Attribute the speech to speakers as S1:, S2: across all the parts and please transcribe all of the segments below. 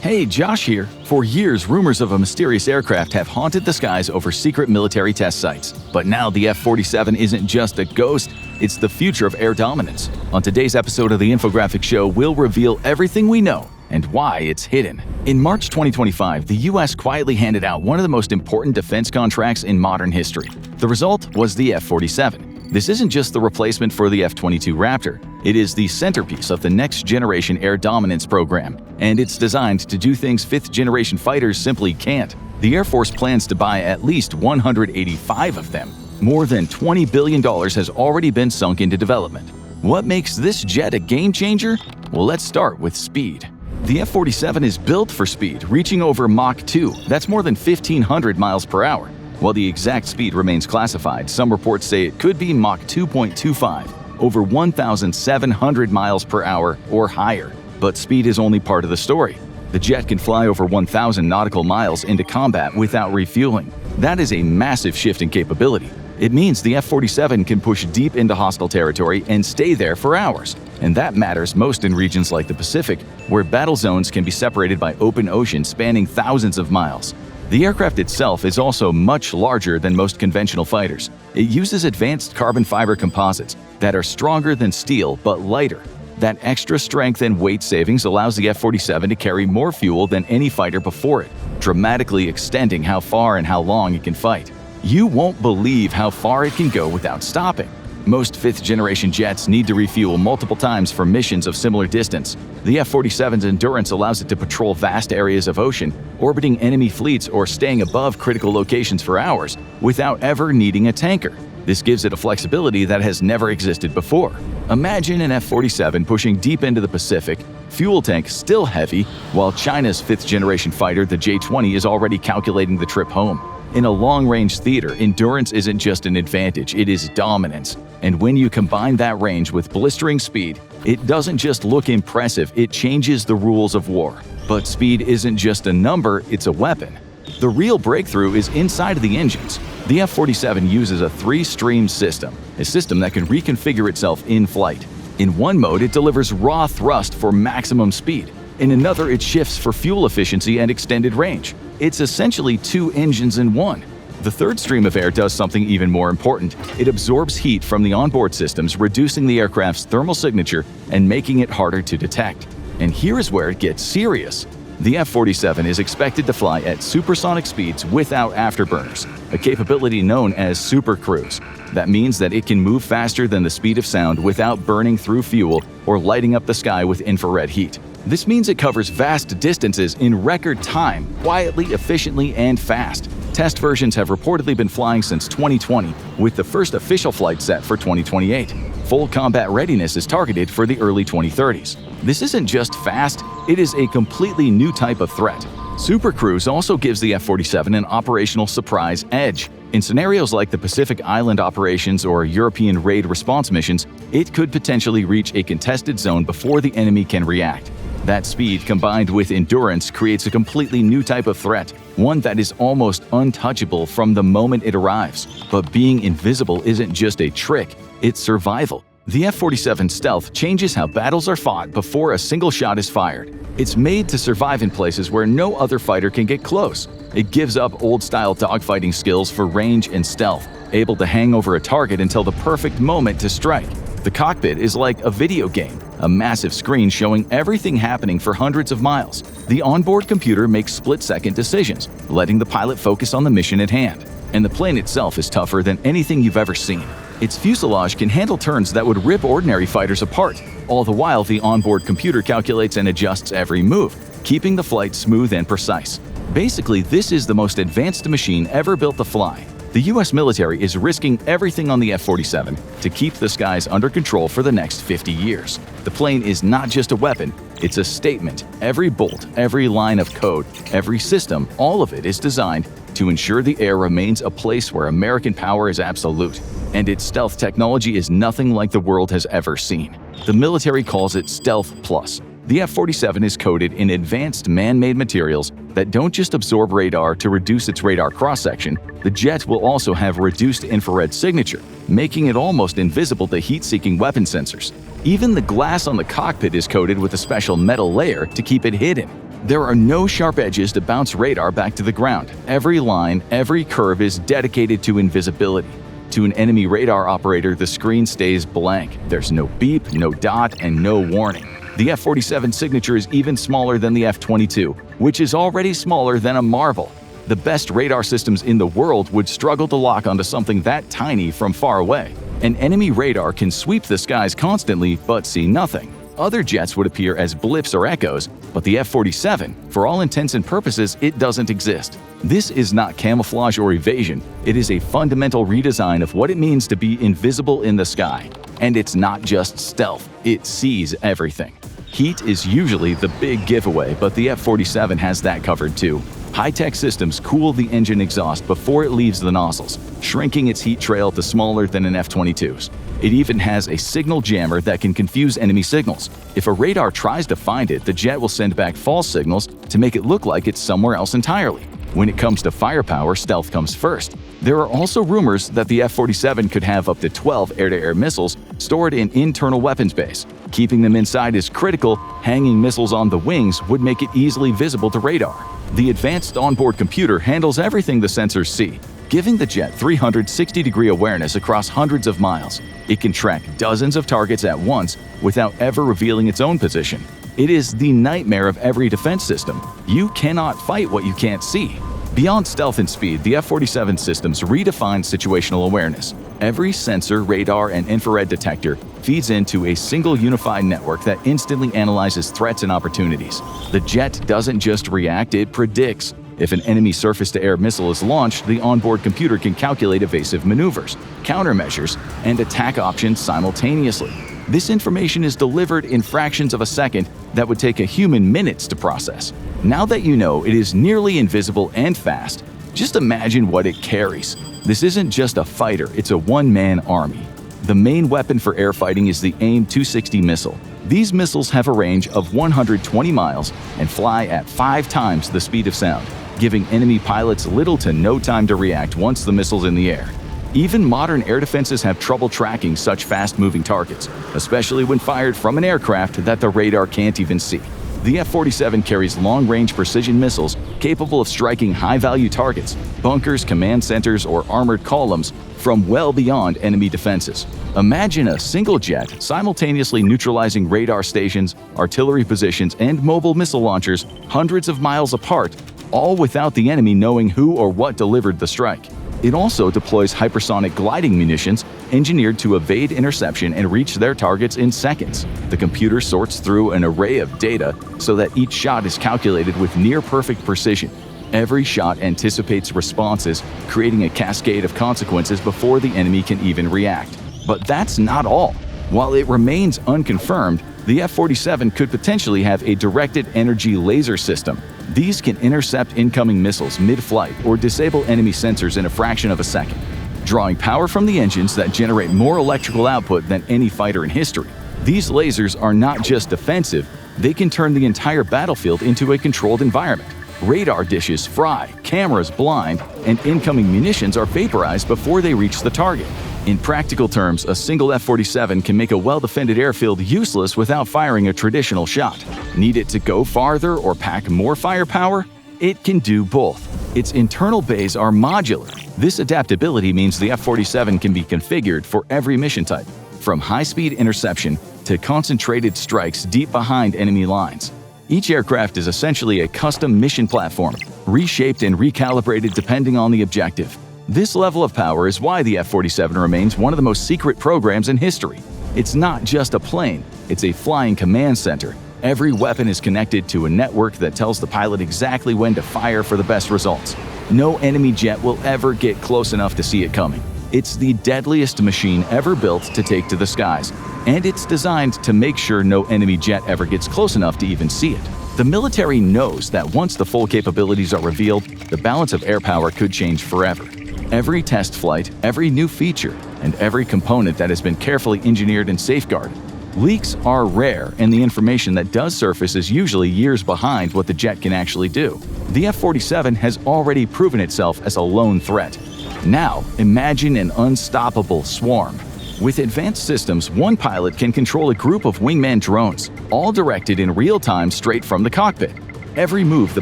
S1: Hey, Josh here. For years, rumors of a mysterious aircraft have haunted the skies over secret military test sites. But now the F-47 isn't just a ghost, it's the future of air dominance. On today's episode of the Infographic Show, we'll reveal everything we know and why it's hidden. In March 2025, the US quietly handed out one of the most important defense contracts in modern history. The result was the F-47. This isn't just the replacement for the F-22 Raptor. It is the centerpiece of the next-generation air dominance program, and it's designed to do things fifth-generation fighters simply can't. The Air Force plans to buy at least 185 of them. More than $20 billion has already been sunk into development. What makes this jet a game-changer? Well, let's start with speed. The F-47 is built for speed, reaching over Mach 2. That's more than 1,500 miles per hour. While the exact speed remains classified, some reports say it could be Mach 2.25, over 1,700 miles per hour or higher. But speed is only part of the story. The jet can fly over 1,000 nautical miles into combat without refueling. That is a massive shift in capability. It means the F-47 can push deep into hostile territory and stay there for hours. And that matters most in regions like the Pacific, where battle zones can be separated by open ocean spanning thousands of miles. The aircraft itself is also much larger than most conventional fighters. It uses advanced carbon fiber composites that are stronger than steel but lighter. That extra strength and weight savings allows the F-47 to carry more fuel than any fighter before it, dramatically extending how far and how long it can fight. You won't believe how far it can go without stopping. Most fifth-generation jets need to refuel multiple times for missions of similar distance. The F-47's endurance allows it to patrol vast areas of ocean, orbiting enemy fleets or staying above critical locations for hours without ever needing a tanker. This gives it a flexibility that has never existed before. Imagine an F-47 pushing deep into the Pacific, fuel tank still heavy, while China's fifth-generation fighter, the J-20, is already calculating the trip home. In a long-range theater, endurance isn't just an advantage, it is dominance. And when you combine that range with blistering speed, it doesn't just look impressive, it changes the rules of war. But speed isn't just a number, it's a weapon. The real breakthrough is inside of the engines. The F-47 uses a three-stream system, a system that can reconfigure itself in flight. In one mode, it delivers raw thrust for maximum speed. In another, it shifts for fuel efficiency and extended range. It's essentially two engines in one. The third stream of air does something even more important. It absorbs heat from the onboard systems, reducing the aircraft's thermal signature and making it harder to detect. And here is where it gets serious. The F-47 is expected to fly at supersonic speeds without afterburners, a capability known as Supercruise. That means that it can move faster than the speed of sound without burning through fuel or lighting up the sky with infrared heat. This means it covers vast distances in record time, quietly, efficiently, and fast. Test versions have reportedly been flying since 2020, with the first official flight set for 2028. Full combat readiness is targeted for the early 2030s. This isn't just fast, it is a completely new type of threat. Supercruise also gives the F-47 an operational surprise edge. In scenarios like the Pacific Island operations or European raid response missions, it could potentially reach a contested zone before the enemy can react. That speed, combined with endurance, creates a completely new type of threat, one that is almost untouchable from the moment it arrives. But being invisible isn't just a trick, it's survival. The F-47 stealth changes how battles are fought before a single shot is fired. It's made to survive in places where no other fighter can get close. It gives up old-style dogfighting skills for range and stealth, able to hang over a target until the perfect moment to strike. The cockpit is like a video game, a massive screen showing everything happening for hundreds of miles. The onboard computer makes split-second decisions, letting the pilot focus on the mission at hand. And the plane itself is tougher than anything you've ever seen. Its fuselage can handle turns that would rip ordinary fighters apart. All the while, the onboard computer calculates and adjusts every move, keeping the flight smooth and precise. Basically, this is the most advanced machine ever built to fly. The US military is risking everything on the F-47 to keep the skies under control for the next 50 years. The plane is not just a weapon, it's a statement. Every bolt, every line of code, every system, all of it is designed to ensure the air remains a place where American power is absolute. And its stealth technology is nothing like the world has ever seen. The military calls it Stealth Plus. The F-47 is coated in advanced man-made materials that don't just absorb radar to reduce its radar cross-section, the jet will also have reduced infrared signature, making it almost invisible to heat-seeking weapon sensors. Even the glass on the cockpit is coated with a special metal layer to keep it hidden. There are no sharp edges to bounce radar back to the ground. Every line, every curve is dedicated to invisibility. To an enemy radar operator, the screen stays blank. There's no beep, no dot, and no warning. The F-47 signature is even smaller than the F-22, which is already smaller than a marble. The best radar systems in the world would struggle to lock onto something that tiny from far away. An enemy radar can sweep the skies constantly but see nothing. Other jets would appear as blips or echoes, but the F-47, for all intents and purposes, it doesn't exist. This is not camouflage or evasion, it is a fundamental redesign of what it means to be invisible in the sky. And it's not just stealth, it sees everything. Heat is usually the big giveaway, but the F-47 has that covered too. High-tech systems cool the engine exhaust before it leaves the nozzles, shrinking its heat trail to smaller than an F-22's. It even has a signal jammer that can confuse enemy signals. If a radar tries to find it, the jet will send back false signals to make it look like it's somewhere else entirely. When it comes to firepower, stealth comes first. There are also rumors that the F-47 could have up to 12 air-to-air missiles stored in internal weapons bays. Keeping them inside is critical. Hanging missiles on the wings would make it easily visible to radar. The advanced onboard computer handles everything the sensors see, giving the jet 360-degree awareness across hundreds of miles. It can track dozens of targets at once without ever revealing its own position. It is the nightmare of every defense system. You cannot fight what you can't see. Beyond stealth and speed, the F-47 systems redefine situational awareness. Every sensor, radar, and infrared detector feeds into a single unified network that instantly analyzes threats and opportunities. The jet doesn't just react, it predicts. If an enemy surface-to-air missile is launched, the onboard computer can calculate evasive maneuvers, countermeasures, and attack options simultaneously. This information is delivered in fractions of a second that would take a human minutes to process. Now that you know it is nearly invisible and fast, just imagine what it carries. This isn't just a fighter, it's a one-man army. The main weapon for air fighting is the AIM-260 missile. These missiles have a range of 120 miles and fly at 5 times the speed of sound, giving enemy pilots little to no time to react once the missile's in the air. Even modern air defenses have trouble tracking such fast-moving targets, especially when fired from an aircraft that the radar can't even see. The F-47 carries long-range precision missiles capable of striking high-value targets, bunkers, command centers, or armored columns from well beyond enemy defenses. Imagine a single jet simultaneously neutralizing radar stations, artillery positions, and mobile missile launchers hundreds of miles apart, all without the enemy knowing who or what delivered the strike. It also deploys hypersonic gliding munitions engineered to evade interception and reach their targets in seconds. The computer sorts through an array of data so that each shot is calculated with near-perfect precision. Every shot anticipates responses, creating a cascade of consequences before the enemy can even react. But that's not all. While it remains unconfirmed, the F-47 could potentially have a directed energy laser system. These can intercept incoming missiles mid-flight or disable enemy sensors in a fraction of a second, drawing power from the engines that generate more electrical output than any fighter in history. These lasers are not just defensive, they can turn the entire battlefield into a controlled environment. Radar dishes fry, cameras blind, and incoming munitions are vaporized before they reach the target. In practical terms, a single F-47 can make a well-defended airfield useless without firing a traditional shot. Need it to go farther or pack more firepower? It can do both. Its internal bays are modular. This adaptability means the F-47 can be configured for every mission type, from high-speed interception to concentrated strikes deep behind enemy lines. Each aircraft is essentially a custom mission platform, reshaped and recalibrated depending on the objective. This level of power is why the F-47 remains one of the most secret programs in history. It's not just a plane, it's a flying command center. Every weapon is connected to a network that tells the pilot exactly when to fire for the best results. No enemy jet will ever get close enough to see it coming. It's the deadliest machine ever built to take to the skies, and it's designed to make sure no enemy jet ever gets close enough to even see it. The military knows that once the full capabilities are revealed, the balance of air power could change forever. Every test flight, every new feature, and every component that has been carefully engineered and safeguarded. Leaks are rare, and the information that does surface is usually years behind what the jet can actually do. The F-47 has already proven itself as a lone threat. Now, imagine an unstoppable swarm. With advanced systems, one pilot can control a group of Wingman drones, all directed in real time straight from the cockpit. Every move the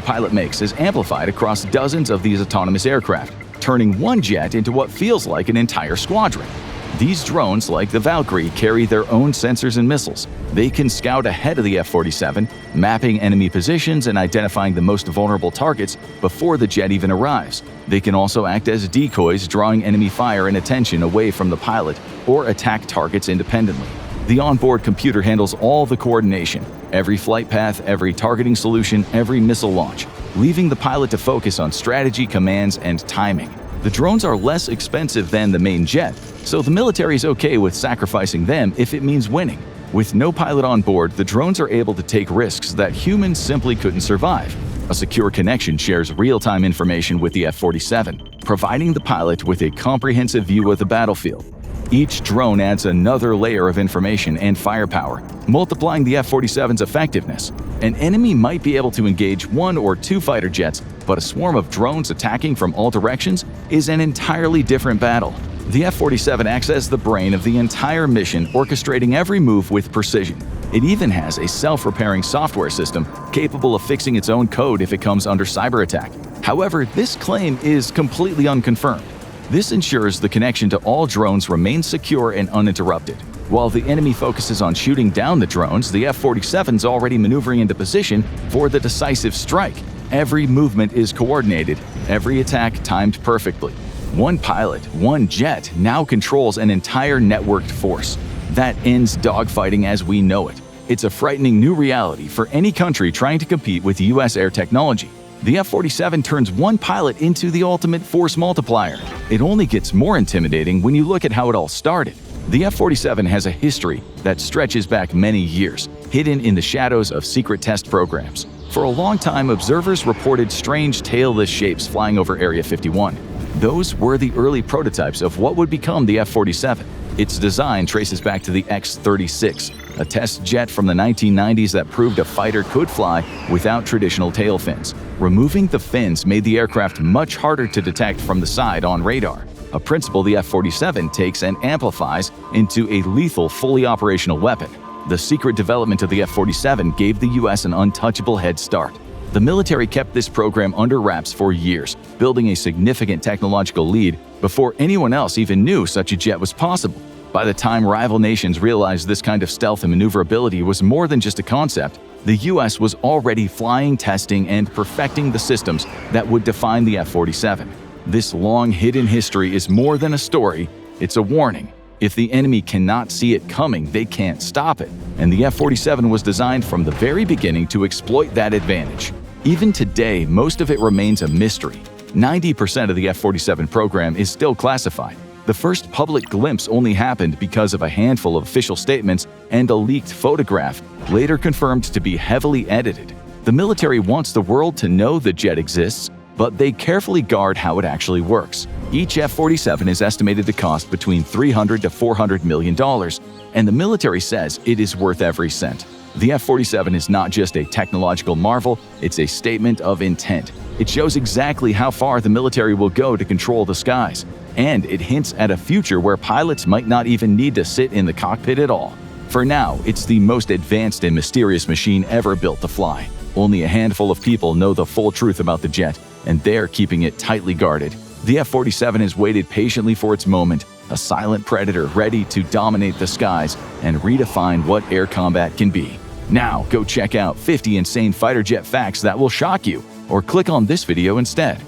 S1: pilot makes is amplified across dozens of these autonomous aircraft, turning one jet into what feels like an entire squadron. These drones, like the Valkyrie, carry their own sensors and missiles. They can scout ahead of the F-47, mapping enemy positions and identifying the most vulnerable targets before the jet even arrives. They can also act as decoys, drawing enemy fire and attention away from the pilot, or attack targets independently. The onboard computer handles all the coordination, every flight path, every targeting solution, every missile launch, leaving the pilot to focus on strategy, commands, and timing. The drones are less expensive than the main jet, so the military is okay with sacrificing them if it means winning. With no pilot on board, the drones are able to take risks that humans simply couldn't survive. A secure connection shares real-time information with the F-47, providing the pilot with a comprehensive view of the battlefield. Each drone adds another layer of information and firepower, multiplying the F-47's effectiveness. An enemy might be able to engage 1 or 2 fighter jets, but a swarm of drones attacking from all directions is an entirely different battle. The F-47 acts as the brain of the entire mission, orchestrating every move with precision. It even has a self-repairing software system capable of fixing its own code if it comes under cyber attack. However, this claim is completely unconfirmed. This ensures the connection to all drones remains secure and uninterrupted. While the enemy focuses on shooting down the drones, the F-47's already maneuvering into position for the decisive strike. Every movement is coordinated, every attack timed perfectly. One pilot, one jet, now controls an entire networked force. That ends dogfighting as we know it. It's a frightening new reality for any country trying to compete with U.S. air technology. The F-47 turns one pilot into the ultimate force multiplier. It only gets more intimidating when you look at how it all started. The F-47 has a history that stretches back many years, hidden in the shadows of secret test programs. For a long time, observers reported strange tailless shapes flying over Area 51. Those were the early prototypes of what would become the F-47. Its design traces back to the X-36, a test jet from the 1990s that proved a fighter could fly without traditional tail fins. Removing the fins made the aircraft much harder to detect from the side on radar, a principle the F-47 takes and amplifies into a lethal, fully operational weapon. The secret development of the F-47 gave the U.S. an untouchable head start. The military kept this program under wraps for years, building a significant technological lead before anyone else even knew such a jet was possible. By the time rival nations realized this kind of stealth and maneuverability was more than just a concept, the U.S. was already flying, testing, and perfecting the systems that would define the F-47. This long-hidden history is more than a story, it's a warning. If the enemy cannot see it coming, they can't stop it. And the F-47 was designed from the very beginning to exploit that advantage. Even today, most of it remains a mystery. 90% of the F-47 program is still classified. The first public glimpse only happened because of a handful of official statements and a leaked photograph, later confirmed to be heavily edited. The military wants the world to know the jet exists, but they carefully guard how it actually works. Each F-47 is estimated to cost between $300 to $400 million, and the military says it is worth every cent. The F-47 is not just a technological marvel, it's a statement of intent. It shows exactly how far the military will go to control the skies, and it hints at a future where pilots might not even need to sit in the cockpit at all. For now, it's the most advanced and mysterious machine ever built to fly. Only a handful of people know the full truth about the jet, and they're keeping it tightly guarded. The F-47 has waited patiently for its moment, a silent predator ready to dominate the skies and redefine what air combat can be. Now, go check out 50 insane fighter jet facts that will shock you, or click on this video instead.